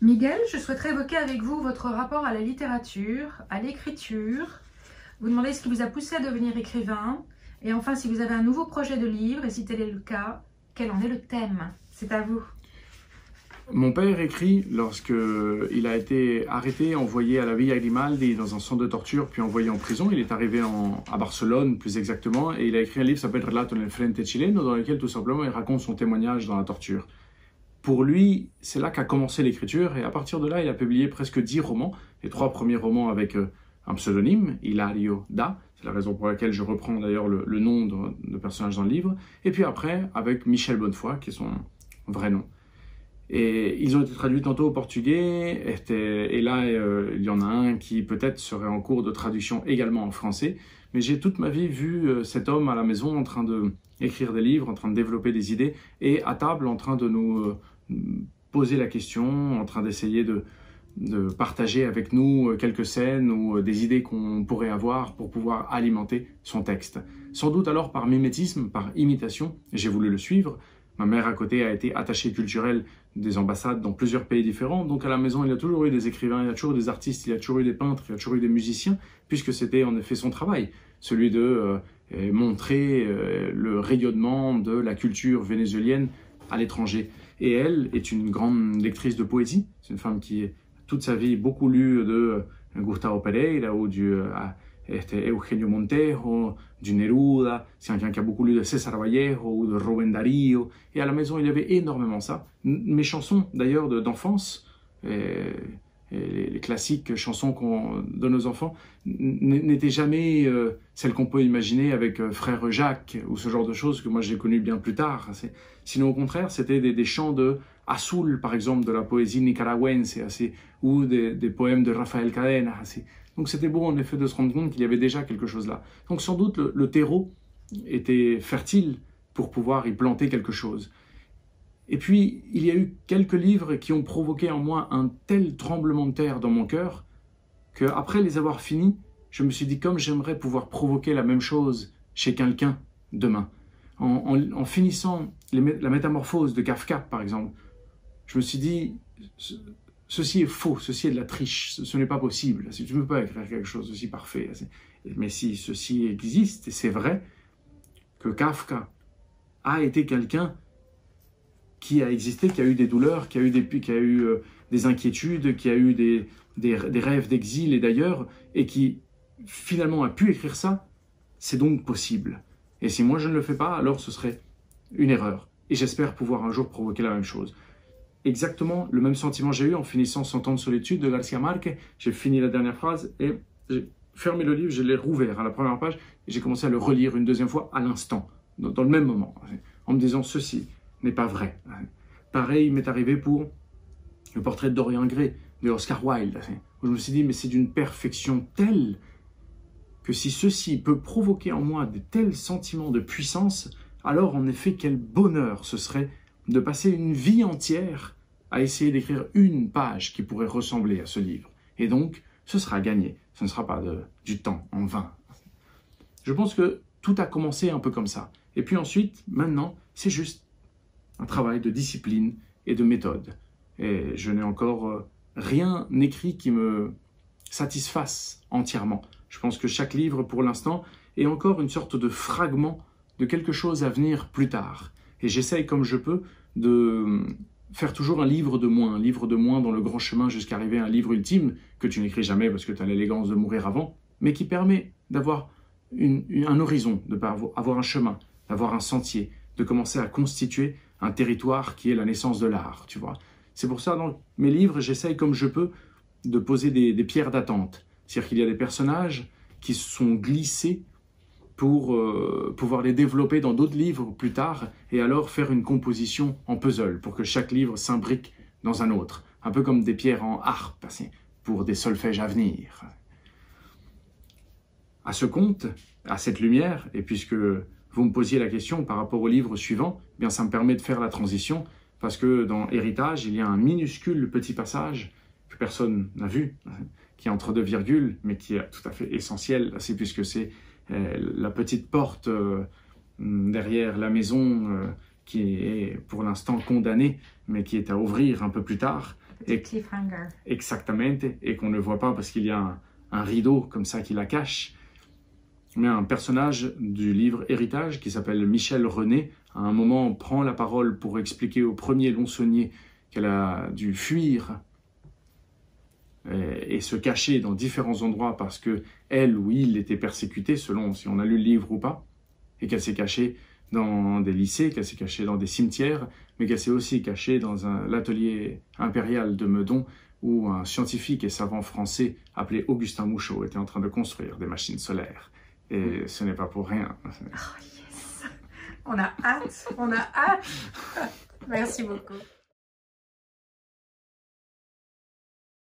Miguel, je souhaiterais évoquer avec vous votre rapport à la littérature, à l'écriture. Vous demandez ce qui vous a poussé à devenir écrivain. Et enfin, si vous avez un nouveau projet de livre, et si tel est le cas, quel en est le thème? C'est à vous. Mon père écrit lorsqu'il a été arrêté, envoyé à la Villa Grimaldi dans un centre de torture, puis envoyé en prison. Il est arrivé à Barcelone, plus exactement, et il a écrit un livre qui s'appelle Relato nel Frente Chileno, dans lequel tout simplement il raconte son témoignage dans la torture. Pour lui, c'est là qu'a commencé l'écriture, et à partir de là, il a publié presque 10 romans, les 3 premiers romans avec un pseudonyme, Hilario Da, c'est la raison pour laquelle je reprends d'ailleurs le nom de personnage dans le livre, et puis après avec Michel Bonnefoy, qui est son vrai nom. Et ils ont été traduits tantôt au portugais, et là, il y en a un qui peut-être serait en cours de traduction également en français. Mais j'ai toute ma vie vu cet homme à la maison en train d'écrire des livres, en train de développer des idées, et à table en train de nous poser la question, en train d'essayer de partager avec nous quelques scènes ou des idées qu'on pourrait avoir pour pouvoir alimenter son texte. Sans doute alors par mimétisme, par imitation, j'ai voulu le suivre. Ma mère à côté a été attachée culturelle des ambassades dans plusieurs pays différents, donc à la maison il y a toujours eu des écrivains, il y a toujours eu des artistes, il y a toujours eu des peintres, il y a toujours eu des musiciens, puisque c'était en effet son travail, celui de montrer le rayonnement de la culture vénézuélienne à l'étranger. Et elle est une grande lectrice de poésie, c'est une femme qui toute sa vie beaucoup lu de Gustavo Pereira ou du Eugenio Montejo, du Neruda, c'est quelqu'un qui a beaucoup lu de César Vallejo ou de Rubén Darío, et à la maison il y avait énormément ça. Mes chansons d'ailleurs d'enfance, les classiques chansons de nos enfants, n'étaient jamais celles qu'on peut imaginer avec Frère Jacques ou ce genre de choses que moi j'ai connues bien plus tard. Sinon au contraire, c'était des chants de Azul, par exemple, de la poésie nicaragüense, ou des poèmes de Rafael Cadena. Donc c'était beau en effet de se rendre compte qu'il y avait déjà quelque chose là. Donc sans doute le terreau était fertile pour pouvoir y planter quelque chose. Et puis il y a eu quelques livres qui ont provoqué en moi un tel tremblement de terre dans mon cœur qu'après les avoir finis, je me suis dit comme j'aimerais pouvoir provoquer la même chose chez quelqu'un demain. En finissant la métamorphose de Kafka par exemple, je me suis dit ceci est faux, ceci est de la triche, ce n'est pas possible. Tu ne peux pas écrire quelque chose d'aussi parfait. Mais si ceci existe, et c'est vrai, que Kafka a été quelqu'un qui a existé, qui a eu des douleurs, qui a eu des inquiétudes, qui a eu des rêves d'exil et d'ailleurs, et qui finalement a pu écrire ça, c'est donc possible. Et si moi je ne le fais pas, alors ce serait une erreur. Et j'espère pouvoir un jour provoquer la même chose. Exactement le même sentiment j'ai eu en finissant 100 ans de solitude de Garcia Marquez. J'ai fini la dernière phrase et j'ai fermé le livre, je l'ai rouvert à la première page et j'ai commencé à le relire une deuxième fois à l'instant, dans le même moment, en me disant ceci n'est pas vrai. Pareil m'est arrivé pour le portrait de Dorian Gray de Oscar Wilde, où je me suis dit mais c'est d'une perfection telle que si ceci peut provoquer en moi de tels sentiments de puissance, alors en effet quel bonheur ce serait de passer une vie entière à essayer d'écrire une page qui pourrait ressembler à ce livre. Et donc, ce sera gagné. Ce ne sera pas du temps en vain. Je pense que tout a commencé un peu comme ça. Et puis ensuite, maintenant, c'est juste un travail de discipline et de méthode. Et je n'ai encore rien écrit qui me satisfasse entièrement. Je pense que chaque livre, pour l'instant, est encore une sorte de fragment de quelque chose à venir plus tard. Et j'essaye comme je peux de faire toujours un livre de moins dans le grand chemin jusqu'à arriver à un livre ultime que tu n'écris jamais parce que tu as l'élégance de mourir avant, mais qui permet d'avoir un horizon, d'avoir un chemin, d'avoir un sentier, de commencer à constituer un territoire qui est la naissance de l'art, tu vois. C'est pour ça, dans mes livres, j'essaye comme je peux de poser des pierres d'attente. C'est-à-dire qu'il y a des personnages qui sont glissés pour pouvoir les développer dans d'autres livres plus tard et alors faire une composition en puzzle pour que chaque livre s'imbrique dans un autre. Un peu comme des pierres en harpe pour des solfèges à venir. À ce compte, à cette lumière, et puisque vous me posiez la question par rapport au livre suivant, eh bien ça me permet de faire la transition parce que dans Héritage, il y a un minuscule petit passage que personne n'a vu, qui est entre 2 virgules, mais qui est tout à fait essentiel, puisque c'est la petite porte derrière la maison qui est pour l'instant condamnée, mais qui est à ouvrir un peu plus tard. Petit cliffhanger. Exactement, et qu'on ne voit pas parce qu'il y a un rideau comme ça qui la cache. Mais un personnage du livre Héritage qui s'appelle Michel René, à un moment, prend la parole pour expliquer au premier Lonsonnier qu'elle a dû fuir et se cacher dans différents endroits parce que elle ou il était persécuté, selon si on a lu le livre ou pas, et qu'elle s'est cachée dans des lycées, qu'elle s'est cachée dans des cimetières, mais qu'elle s'est aussi cachée dans l'atelier impérial de Meudon, où un scientifique et savant français appelé Augustin Mouchot était en train de construire des machines solaires. Et ce n'est pas pour rien. Oh yes! On a hâte, on a hâte! Merci beaucoup.